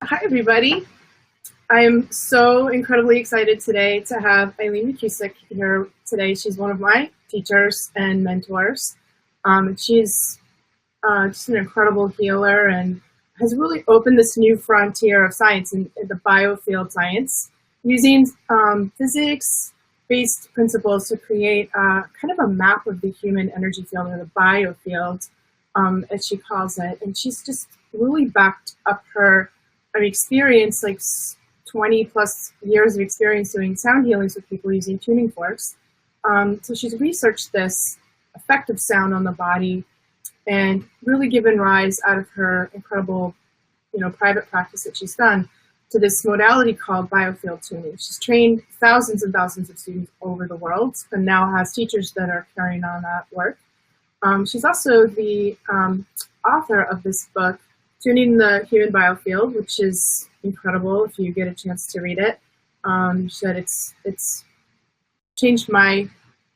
Hi, everybody. I'm so incredibly excited today to have Eileen McKusick here today. She's one of my teachers and mentors. She's just an incredible healer and has really opened this new frontier of science in the biofield science, using physics-based principles to create kind of a map of the human energy field, or the biofield, as she calls it. And she's just really backed up her experience, like 20 plus years of experience doing sound healings with people using tuning forks. So she's researched this effect of sound on the body and really given rise, out of her incredible, private practice that she's done, to this modality called Biofield Tuning. She's trained thousands and thousands of students over the world and now has teachers that are carrying on that work. She's also the author of this book, Tuning the Human Biofield, which is incredible if you get a chance to read it. She said it's changed my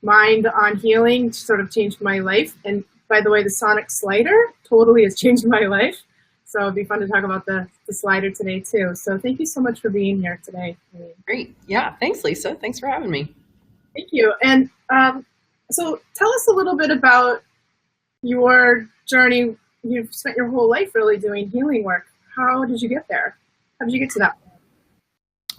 mind on healing, sort of changed my life. And by the way, the sonic slider totally has changed my life. So it'd be fun to talk about the slider today too. So thank you so much for being here today. Great. Yeah, thanks, Lisa. Thanks for having me. Thank you. And so tell us a little bit about your journey. You've spent your whole life really doing healing work. How did you get there? How did you get to that?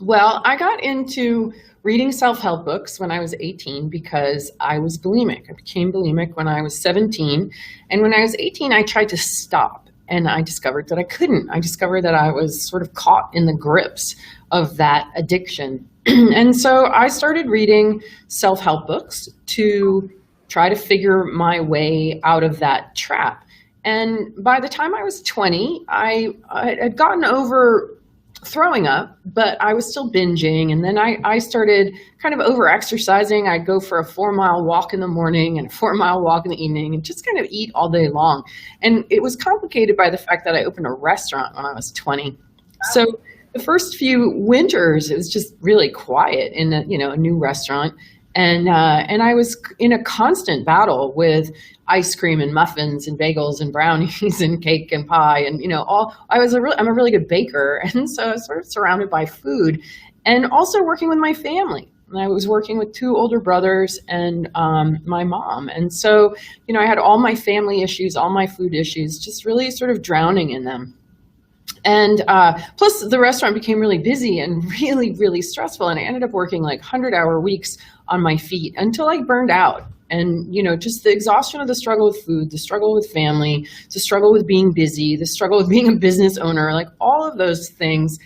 Well, I got into reading self-help books when I was 18 because I was bulimic. I became bulimic when I was 17. And when I was 18, I tried to stop, and I discovered that I couldn't. I discovered that I was sort of caught in the grips of that addiction. And so I started reading self-help books to try to figure my way out of that trap. And by the time I was 20, I had gotten over throwing up, but I was still binging. And then I started kind of over exercising. I'd go for a 4-mile walk in the morning and a 4-mile walk in the evening and just kind of eat all day long. And it was complicated by the fact that I opened a restaurant when I was 20. So the first few winters, it was just really quiet in a new restaurant. And I was in a constant battle with ice cream and muffins and bagels and brownies and cake and pie and I'm a really good baker, and so I was sort of surrounded by food, and also working with my family. And I was working with 2 older brothers and my mom, and so I had all my family issues, all my food issues, just really sort of drowning in them. And plus the restaurant became really busy and really, really stressful. And I ended up working like 100-hour weeks on my feet until I burned out. And, just the exhaustion of the struggle with food, the struggle with family, the struggle with being busy, the struggle with being a business owner, like all of those things,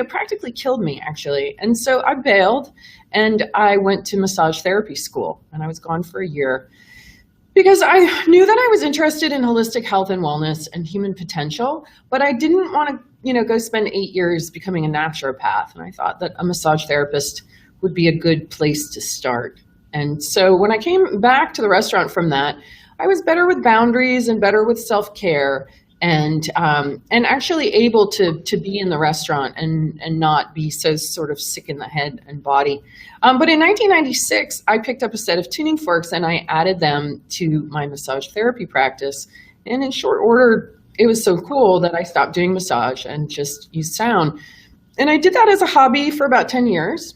practically killed me, actually. And so I bailed and I went to massage therapy school, and I was gone for a year, because I knew that I was interested in holistic health and wellness and human potential, but I didn't want to, go spend 8 years becoming a naturopath. And I thought that a massage therapist would be a good place to start. And so when I came back to the restaurant from that, I was better with boundaries and better with self-care, and actually able to be in the restaurant and not be so sort of sick in the head and body. But in 1996, I picked up a set of tuning forks and I added them to my massage therapy practice. And in short order, it was so cool that I stopped doing massage and just used sound. And I did that as a hobby for about 10 years.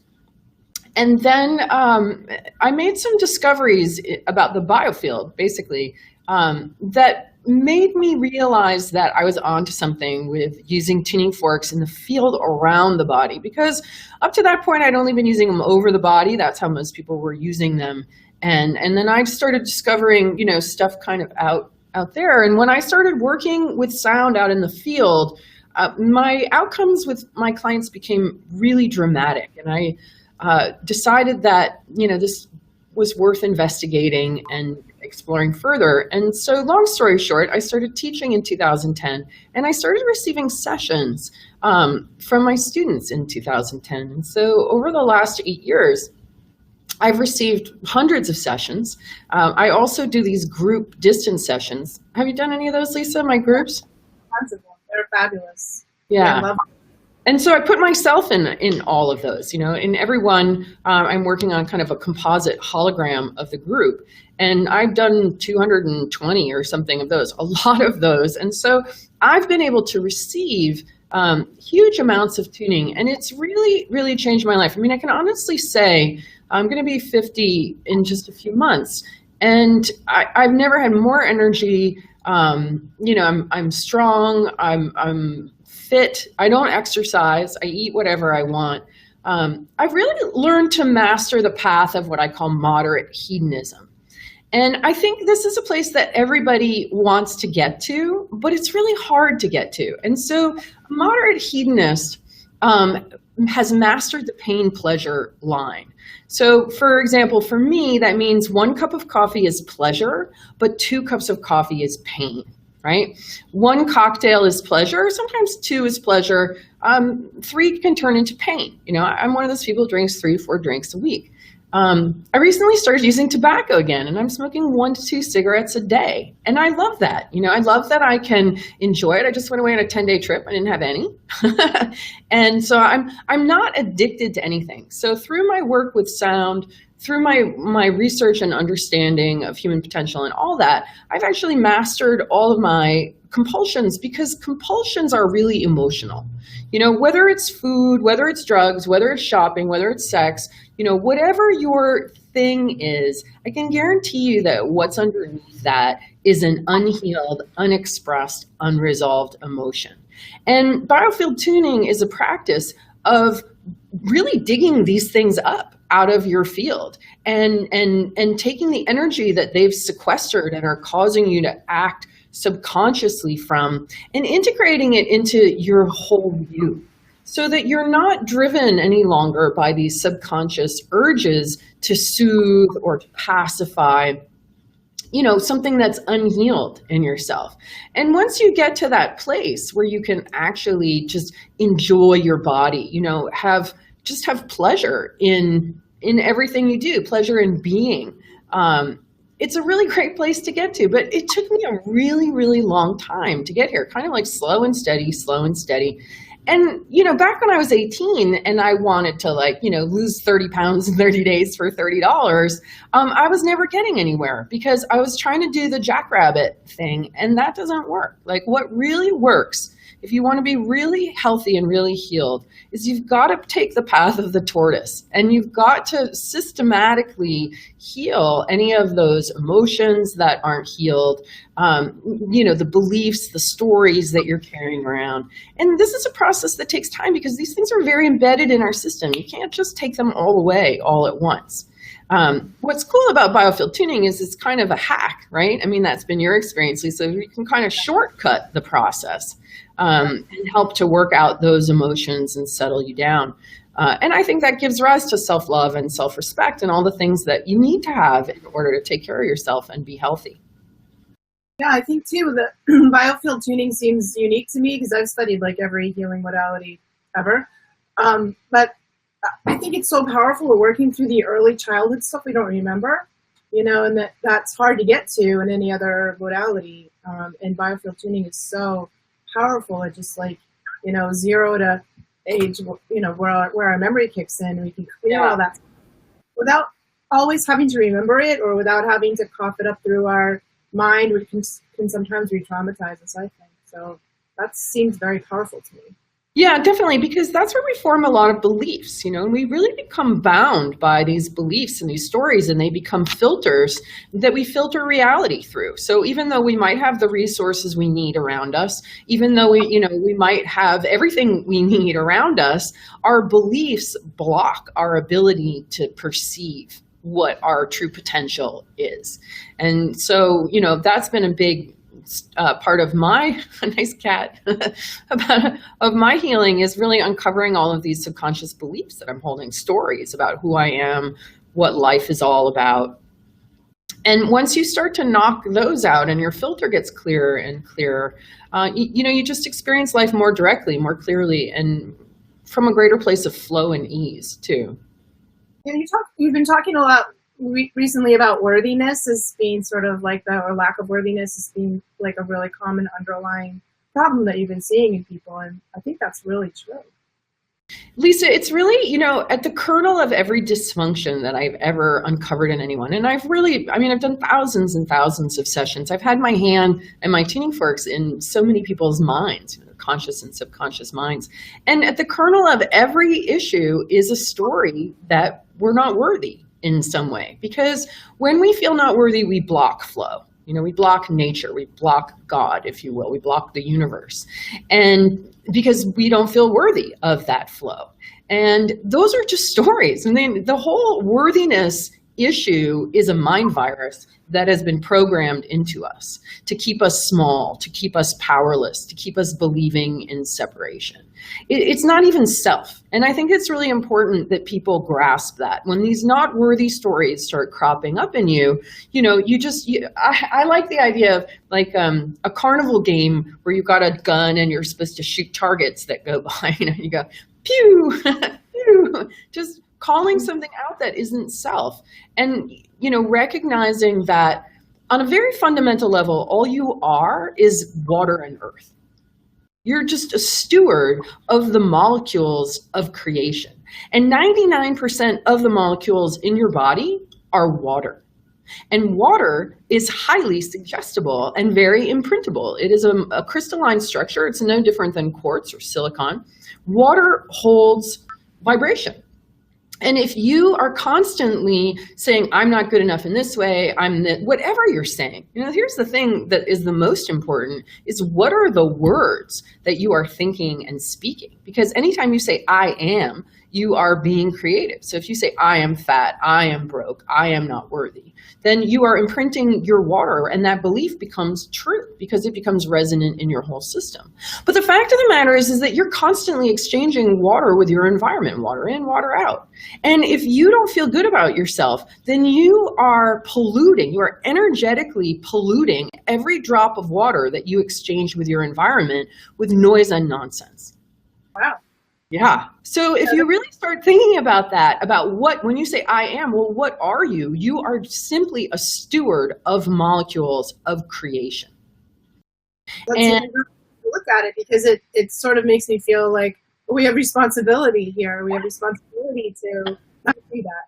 And then I made some discoveries about the biofield, basically, that made me realize that I was onto something with using tuning forks in the field around the body, because up to that point, I'd only been using them over the body. That's how most people were using them. And then I started discovering, stuff kind of out there. And when I started working with sound out in the field, my outcomes with my clients became really dramatic. And I decided that, this was worth investigating and exploring further. And so long story short, I started teaching in 2010, and I started receiving sessions from my students in 2010. And so over the last 8 years, I've received hundreds of sessions. I also do these group distance sessions. Have you done any of those, Lisa, my groups? Tons of them. They're fabulous. Yeah. I love them. And so I put myself in all of those, in every one. I'm working on kind of a composite hologram of the group, and I've done 220 or something of those, a lot of those. And so I've been able to receive huge amounts of tuning, and it's really, really changed my life. I mean, I can honestly say I'm going to be 50 in just a few months, and I've never had more energy. I'm strong. I'm fit. I don't exercise. I eat whatever I want. I've really learned to master the path of what I call moderate hedonism. And I think this is a place that everybody wants to get to, but it's really hard to get to. And so a moderate hedonist has mastered the pain-pleasure line. So for example, for me, that means 1 cup of coffee is pleasure, but 2 cups of coffee is pain, right? 1 cocktail is pleasure, sometimes 2 is pleasure, 3 can turn into pain. I'm one of those people who drinks 3 or 4 drinks a week. I recently started using tobacco again, and I'm smoking 1 to 2 cigarettes a day. And I love that. I love that I can enjoy it. I just went away on a 10-day trip. I didn't have any. And so I'm not addicted to anything. So through my work with sound, through my research and understanding of human potential and all that, I've actually mastered all of my compulsions, because compulsions are really emotional. Whether it's food, whether it's drugs, whether it's shopping, whether it's sex, whatever your thing is, I can guarantee you that what's underneath that is an unhealed, unexpressed, unresolved emotion. And biofield tuning is a practice of really digging these things up out of your field and taking the energy that they've sequestered and are causing you to act subconsciously from, and integrating it into your whole you, so that you're not driven any longer by these subconscious urges to soothe or to pacify something that's unhealed in yourself. And once you get to that place where you can actually just enjoy your body, have pleasure in everything you do, pleasure in being, it's a really great place to get to. But it took me a really, really long time to get here, kind of like slow and steady. And, back when I was 18 and I wanted to lose 30 pounds in 30 days for $30, I was never getting anywhere, because I was trying to do the jackrabbit thing, and that doesn't work. What really works, if you want to be really healthy and really healed, is you've got to take the path of the tortoise, and you've got to systematically heal any of those emotions that aren't healed, the beliefs, the stories that you're carrying around. And this is a process that takes time, because these things are very embedded in our system. You can't just take them all away all at once. What's cool about biofield tuning is it's kind of a hack, right? I mean, that's been your experience, Lisa. You can kind of shortcut the process and help to work out those emotions and settle you down. And I think that gives rise to self-love and self-respect and all the things that you need to have in order to take care of yourself and be healthy. Yeah, I think too that biofield tuning seems unique to me, because I've studied every healing modality ever. But I think it's so powerful. We're working through the early childhood stuff we don't remember, and that's hard to get to in any other modality. And biofield tuning is so powerful. It just 0 to age, where our memory kicks in, we can clear all that without always having to remember it, or without having to cough it up through our mind, which can sometimes re-traumatize us, I think. So that seems very powerful to me. Yeah, definitely, because that's where we form a lot of beliefs, and we really become bound by these beliefs and these stories, and they become filters that we filter reality through. So even though we might have the resources we need around us, even though we might have everything we need around us, our beliefs block our ability to perceive what our true potential is. And so, that's been a big part of my nice cat of my healing, is really uncovering all of these subconscious beliefs that I'm holding, stories about who I am, what life is all about. And once you start to knock those out and your filter gets clearer and clearer, you just experience life more directly, more clearly, and from a greater place of flow and ease too. Yeah, you've been talking a lot recently about worthiness as being sort of or lack of worthiness as being a really common underlying problem that you've been seeing in people, and I think that's really true. Lisa, it's really, at the kernel of every dysfunction that I've ever uncovered in anyone. And I've done thousands and thousands of sessions. I've had my hand and my tuning forks in so many people's minds, conscious and subconscious minds. And at the kernel of every issue is a story that we're not worthy in some way. Because when we feel not worthy, we block flow. We block nature, we block God, if you will, we block the universe. And because we don't feel worthy of that flow. And those are just stories. And then the whole worthiness issue is a mind virus that has been programmed into us to keep us small, to keep us powerless, to keep us believing in separation. It's not even self. And I think it's really important that people grasp that. When these not worthy stories start cropping up in you, I like the idea of like a carnival game where you've got a gun and you're supposed to shoot targets that go by. You go, pew, pew, just calling something out that isn't self. And, recognizing that on a very fundamental level, all you are is water and earth. You're just a steward of the molecules of creation. And 99% of the molecules in your body are water. And water is highly suggestible and very imprintable. It is a crystalline structure. It's no different than quartz or silicon. Water holds vibration. And if you are constantly saying, I'm not good enough in this way, whatever you're saying, here's the thing that is the most important is what are the words that you are thinking and speaking? Because anytime you say, I am, you are being creative. So if you say, I am fat, I am broke, I am not worthy, then you are imprinting your water, and that belief becomes true because it becomes resonant in your whole system. But the fact of the matter is that you're constantly exchanging water with your environment, water in, water out. And if you don't feel good about yourself, then you are polluting, you are energetically polluting every drop of water that you exchange with your environment with noise and nonsense. Wow. Yeah. So if you really start thinking about that, when you say I am, well, what are you? You are simply a steward of molecules of creation. And look at it because it sort of makes me feel like we have responsibility here. We have responsibility to not do that.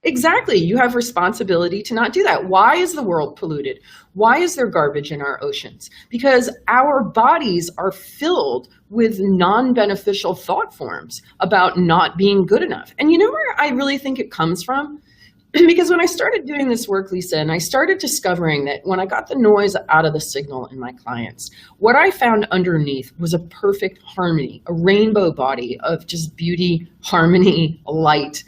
Exactly. You have responsibility to not do that. Why is the world polluted? Why is there garbage in our oceans? Because our bodies are filled with non-beneficial thought forms about not being good enough. And you know where I really think it comes from? Because when I started doing this work, Lisa, and I started discovering that when I got the noise out of the signal in my clients, what I found underneath was a perfect harmony, a rainbow body of just beauty, harmony, light,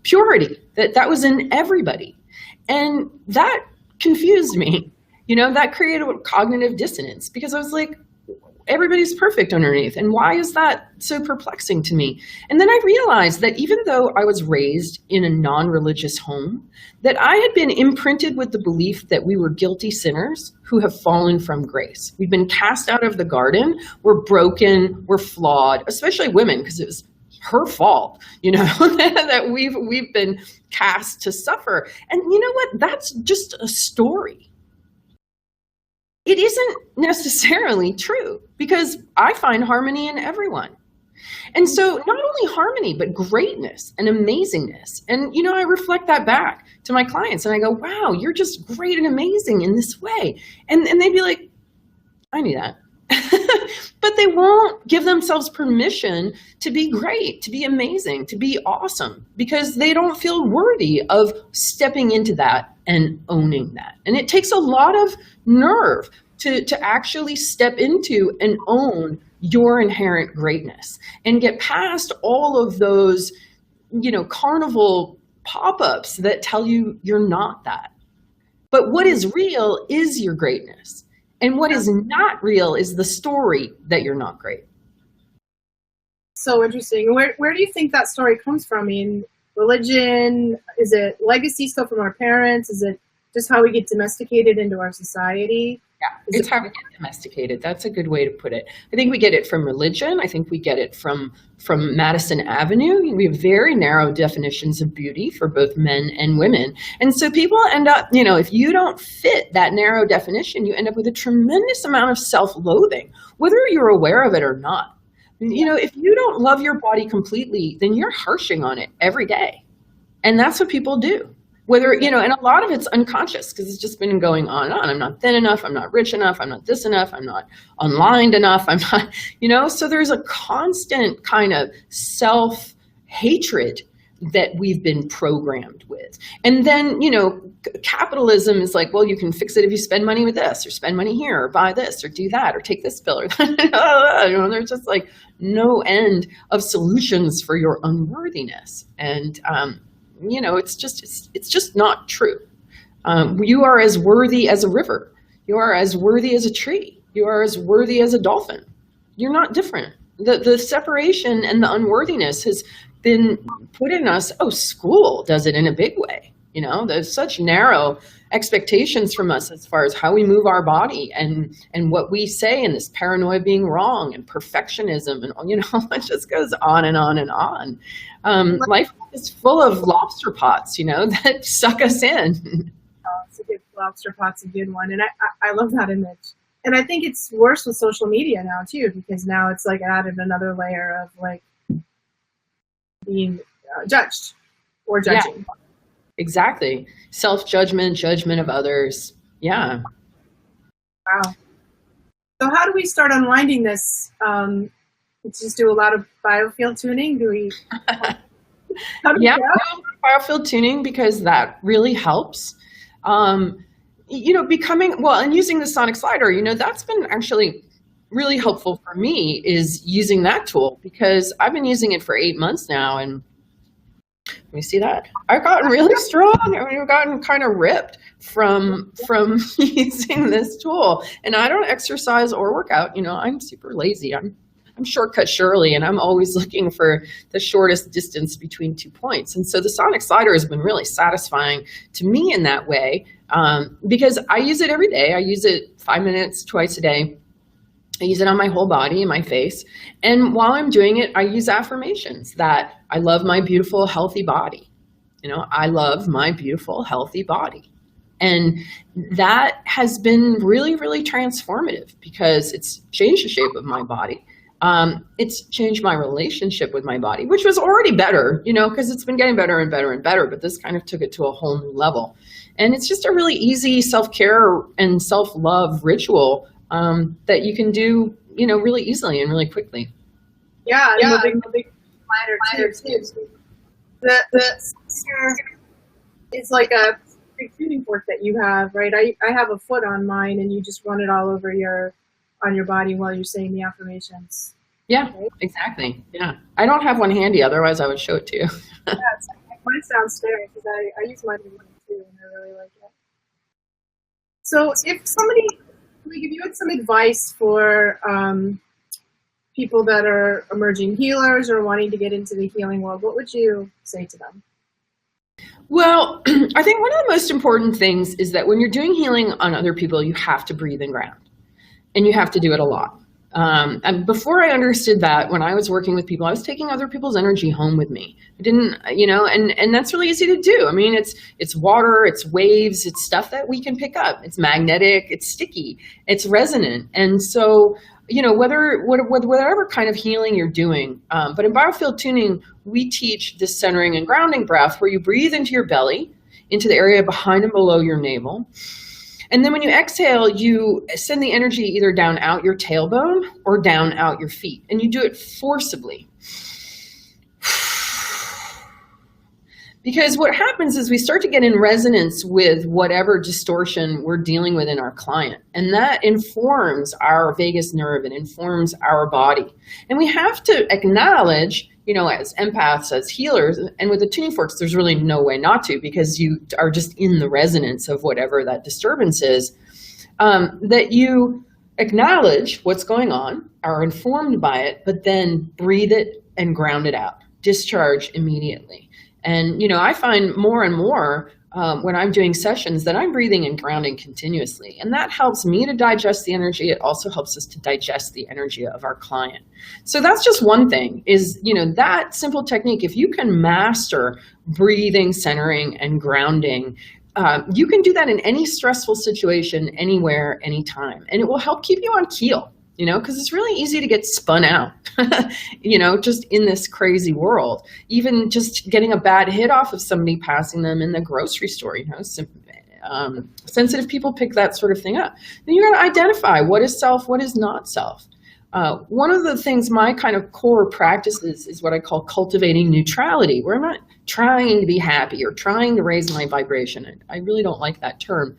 purity, that was in everybody. And that confused me, that created a cognitive dissonance because I was like, everybody's perfect underneath. And why is that so perplexing to me? And then I realized that even though I was raised in a non-religious home, that I had been imprinted with the belief that we were guilty sinners who have fallen from grace. We've been cast out of the garden. We're broken. We're flawed, especially women, because it was her fault, that we've been cast to suffer. And you know what? That's just a story. It isn't necessarily true because I find harmony in everyone. And so not only harmony, but greatness and amazingness. And, I reflect that back to my clients and I go, wow, you're just great and amazing in this way. And they'd be like, I knew that. But they won't give themselves permission to be great, to be amazing, to be awesome, because they don't feel worthy of stepping into that and owning that. And it takes a lot of nerve to actually step into and own your inherent greatness and get past all of those, carnival pop-ups that tell you you're not that. But what is real is your greatness. And what is not real is the story that you're not great. So interesting. Where do you think that story comes from? I mean, religion, is it legacy still from our parents? Is it just how we get domesticated into our society? Yeah, it's how we get domesticated. That's a good way to put it. I think we get it from religion. I think we get it from Madison Avenue. We have very narrow definitions of beauty for both men and women. And so people end up, if you don't fit that narrow definition, you end up with a tremendous amount of self-loathing, whether you're aware of it or not. If you don't love your body completely, then you're harshing on it every day. And that's what people do. Whether, you know, and a lot of it's unconscious because it's just been going on and on. I'm not thin enough. I'm not rich enough. I'm not this enough. I'm not online enough. I'm not, you know, so there's a constant kind of self-hatred that we've been programmed with. And then, you know, capitalism is like, well, you can fix it if you spend money with this or spend money here or buy this or do that or take this pill or that. You know, there's just like no end of solutions for your unworthiness. And, you know, it's just not true. You are as worthy as a river. You are as worthy as a tree. You are as worthy as a dolphin. You're not different. The separation and the unworthiness has been put in us. Oh, school does it in a big way. You know, there's such narrow expectations from us as far as how we move our body and what we say, and this paranoia being wrong and perfectionism, and, you know, it just goes on and on and on. Life is full of lobster pots, you know, that suck us in. Oh, it's a good lobster pot's a good one, and I love that image. And I think it's worse with social media now too, because now it's like added another layer of like being judged or judging. Yeah, exactly. Self-judgment, judgment of others. Yeah. Wow. So how do we start unwinding this? Just do a lot of biofield tuning? Do we? Yeah, biofield tuning, because that really helps. You know, becoming, well, and using the sonic slider, you know, that's been actually really helpful for me, is using that tool, because I've been using it for 8 months now, and let me see that. I've gotten really strong. I mean, I've gotten kind of ripped from using this tool. And I don't exercise or work out. You know, I'm super lazy. I'm shortcut Shirley, and I'm always looking for the shortest distance between 2 points. And so the sonic slider has been really satisfying to me in that way, because I use it every day. I use it 5 minutes twice a day. I use it on my whole body and my face. And while I'm doing it, I use affirmations that I love my beautiful, healthy body. You know, I love my beautiful, healthy body. And that has been really, really transformative, because it's changed the shape of my body. It's changed my relationship with my body, which was already better, you know, because it's been getting better and better and better, but this kind of took it to a whole new level. And it's just a really easy self-care and self-love ritual that you can do, you know, really easily and really quickly. Yeah, the big slider too. The it's like a big tuning fork that you have, right? I have a foot on mine, and you just run it all over on your body while you're saying the affirmations. Yeah, right? Exactly. Yeah, I don't have one handy, otherwise I would show it to you. Yeah, mine sounds scary, because I use mine in too, and I really like it. So if you had some advice for people that are emerging healers or wanting to get into the healing world, what would you say to them? Well, I think one of the most important things is that when you're doing healing on other people, you have to breathe and ground, and you have to do it a lot. And before I understood that, when I was working with people, I was taking other people's energy home with me. I didn't, you know, and that's really easy to do. I mean, it's water, it's waves, it's stuff that we can pick up. It's magnetic, it's sticky, it's resonant. And so, you know, whatever kind of healing you're doing, but in Biofield Tuning, we teach this centering and grounding breath, where you breathe into your belly, into the area behind and below your navel. And then when you exhale, you send the energy either down out your tailbone or down out your feet. And you do it forcibly. Because what happens is we start to get in resonance with whatever distortion we're dealing with in our client. And that informs our vagus nerve and informs our body. And we have to acknowledge, you know, as empaths, as healers, and with the tuning forks, there's really no way not to, because you are just in the resonance of whatever that disturbance is, that you acknowledge what's going on, are informed by it, but then breathe it and ground it out, discharge immediately. And, you know, I find more and more when I'm doing sessions that I'm breathing and grounding continuously. And that helps me to digest the energy. It also helps us to digest the energy of our client. So that's just one thing, is, you know, that simple technique. If you can master breathing, centering, and grounding, you can do that in any stressful situation, anywhere, anytime. And it will help keep you on keel. because it's really easy to get spun out, just in this crazy world. Even just getting a bad hit off of somebody passing them in the grocery store, sensitive people pick that sort of thing up. Then you got to identify what is self, what is not self. One of the things my kind of core practice is what I call cultivating neutrality, where I'm not trying to be happy or trying to raise my vibration. I really don't like that term.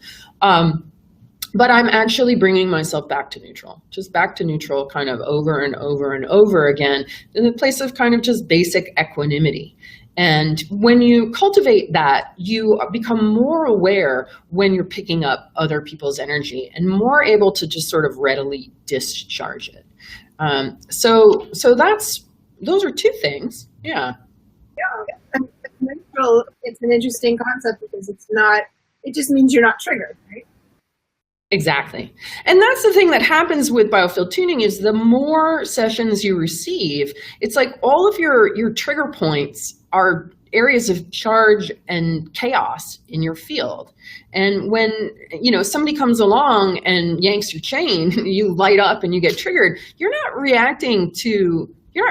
But I'm actually bringing myself back to neutral, just back to neutral kind of over and over and over again in the place of kind of just basic equanimity. And when you cultivate that, you become more aware when you're picking up other people's energy and more able to just sort of readily discharge it. So those are two things. Yeah. Yeah. Neutral, it's an interesting concept because it just means you're not triggered, right? Exactly. And that's the thing that happens with Biofield Tuning is the more sessions you receive, it's like all of your trigger points are areas of charge and chaos in your field. And when, somebody comes along and yanks your chain, you light up and you get triggered, you're not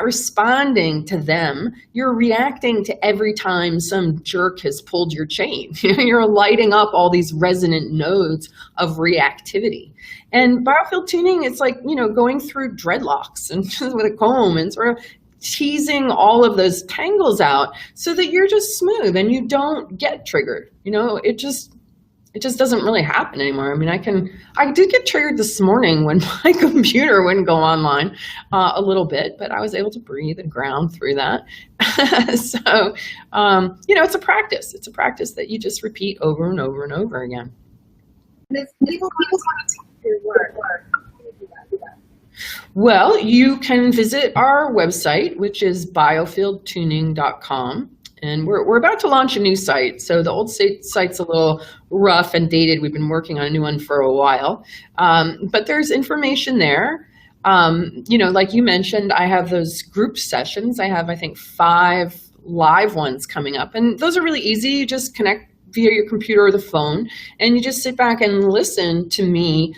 responding to them. You're reacting to every time some jerk has pulled your chain. You're lighting up all these resonant nodes of reactivity. And Biofield Tuning, it's like, going through dreadlocks and just with a comb and sort of teasing all of those tangles out so that you're just smooth and you don't get triggered. It just doesn't really happen anymore. I mean, I did get triggered this morning when my computer wouldn't go online a little bit, but I was able to breathe and ground through that. So, it's a practice. It's a practice that you just repeat over and over and over again. And if people want to do your work, well, you can visit our website, which is biofieldtuning.com. And we're about to launch a new site. So the old site's a little rough and dated. We've been working on a new one for a while. But there's information there. Like you mentioned, I have those group sessions. I have, I think, 5 live ones coming up. And those are really easy. You just connect via your computer or the phone, and you just sit back and listen to me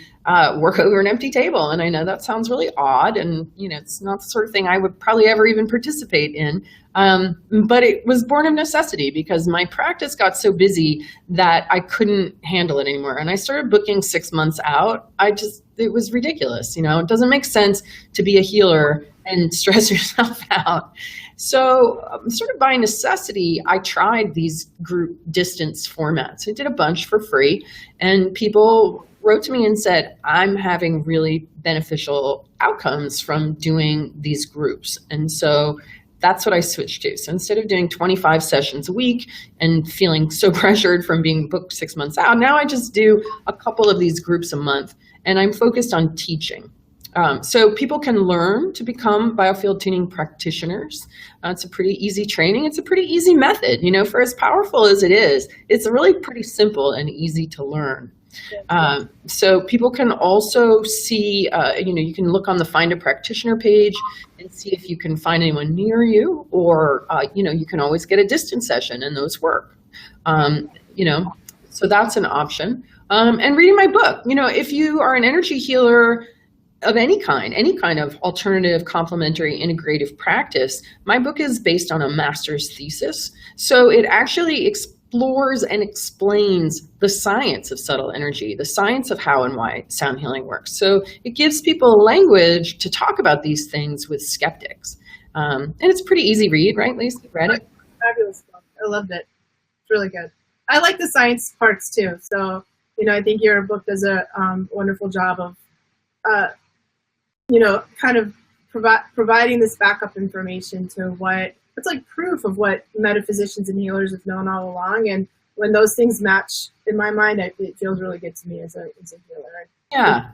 work over an empty table. And I know that sounds really odd, and it's not the sort of thing I would probably ever even participate in. But it was born of necessity because my practice got so busy that I couldn't handle it anymore. And I started booking 6 months out. It was ridiculous. It doesn't make sense to be a healer and stress yourself out. So sort of by necessity, I tried these group distance formats. I did a bunch for free, and people wrote to me and said, I'm having really beneficial outcomes from doing these groups. And so that's what I switched to. So instead of doing 25 sessions a week and feeling so pressured from being booked 6 months out, now I just do a couple of these groups a month, and I'm focused on teaching. So people can learn to become Biofield Tuning practitioners. It's a pretty easy training. It's a pretty easy method. For as powerful as it is, it's really pretty simple and easy to learn. So people can also see, you can look on the Find a Practitioner page and see if you can find anyone near you, or, you can always get a distance session, and those work. So that's an option. And reading my book, if you are an energy healer of any kind of alternative, complementary, integrative practice, my book is based on a master's thesis. So it actually explores and explains the science of subtle energy, the science of how and why sound healing works. So it gives people language to talk about these things with skeptics. And it's a pretty easy read, right, Lisa? You read it? Fabulous book. I loved it. It's really good. I like the science parts too. So, I think your book does a wonderful job of kind of providing this backup information to what it's like proof of what metaphysicians and healers have known all along. And when those things match, in my mind, it feels really good to me as a healer. Yeah,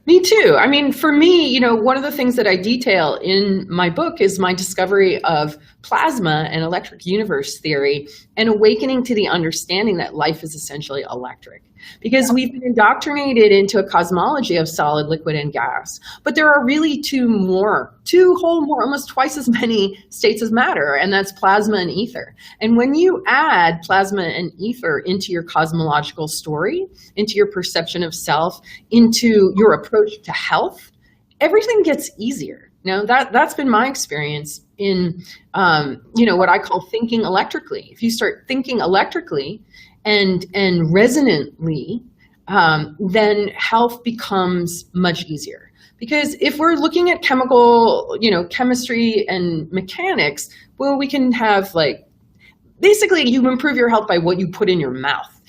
me too. I mean, for me, one of the things that I detail in my book is my discovery of plasma and electric universe theory and awakening to the understanding that life is essentially electric. Because we've been indoctrinated into a cosmology of solid, liquid, and gas. But there are really two whole more, almost twice as many states of matter, and that's plasma and ether. And when you add plasma and ether into your cosmological story, into your perception of self, into your approach to health, everything gets easier. Now that's been my experience in, what I call thinking electrically. If you start thinking electrically and resonantly, then health becomes much easier. Because if we're looking at chemistry and mechanics, well, we can have basically you improve your health by what you put in your mouth,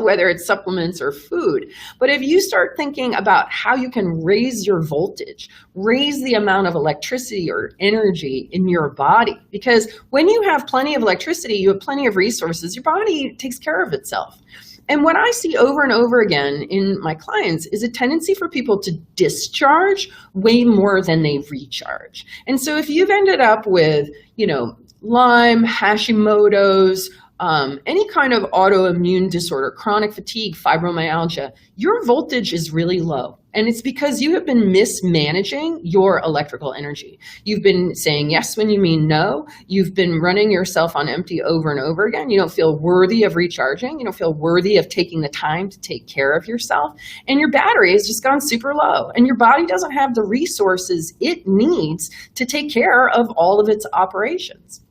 whether it's supplements or food. But if you start thinking about how you can raise your voltage, raise the amount of electricity or energy in your body, because when you have plenty of electricity, you have plenty of resources, your body takes care of itself. And what I see over and over again in my clients is a tendency for people to discharge way more than they recharge. And so if you've ended up with, Lyme, Hashimoto's, any kind of autoimmune disorder, chronic fatigue, fibromyalgia, your voltage is really low. And it's because you have been mismanaging your electrical energy. You've been saying yes when you mean no. You've been running yourself on empty over and over again. You don't feel worthy of recharging. You don't feel worthy of taking the time to take care of yourself. And your battery has just gone super low. And your body doesn't have the resources it needs to take care of all of its operations.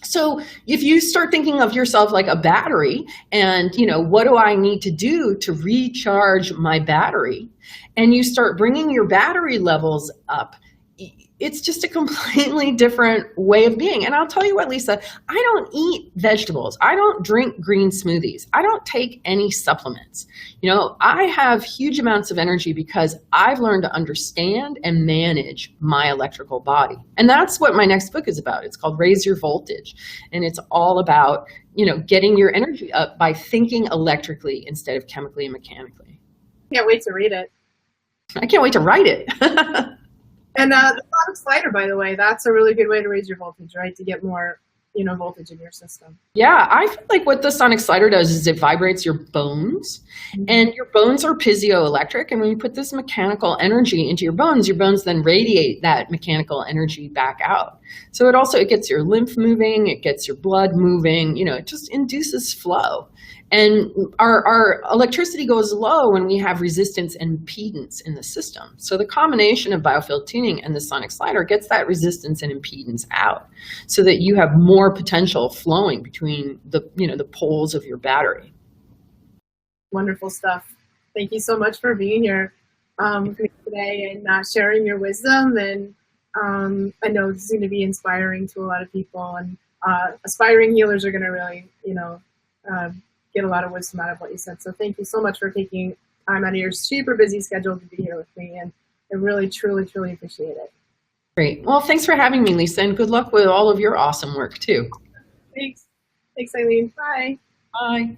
So if you start thinking of yourself like a battery and, what do I need to do to recharge my battery? And you start bringing your battery levels up, it's just a completely different way of being. And I'll tell you what, Lisa, I don't eat vegetables. I don't drink green smoothies. I don't take any supplements. I have huge amounts of energy because I've learned to understand and manage my electrical body. And that's what my next book is about. It's called Raise Your Voltage. And it's all about, getting your energy up by thinking electrically instead of chemically and mechanically. Can't wait to read it. I can't wait to write it. And the sonic slider, by the way, that's a really good way to raise your voltage, right? To get more, voltage in your system. Yeah, I feel like what the sonic slider does is it vibrates your bones, and your bones are piezoelectric. And when you put this mechanical energy into your bones then radiate that mechanical energy back out. So it gets your lymph moving, it gets your blood moving, it just induces flow. And our electricity goes low when we have resistance and impedance in the system. So the combination of Biofield Tuning and the sonic slider gets that resistance and impedance out so that you have more potential flowing between the poles of your battery. Wonderful stuff. Thank you so much for being here with me today and sharing your wisdom. And I know this is going to be inspiring to a lot of people, and aspiring healers are going to really, get a lot of wisdom out of what you said. So thank you so much for taking time out of your super busy schedule to be here with me. And I really, truly, truly appreciate it. Great. Well, thanks for having me, Lisa, and good luck with all of your awesome work too. Thanks. Thanks, Eileen. Bye. Bye.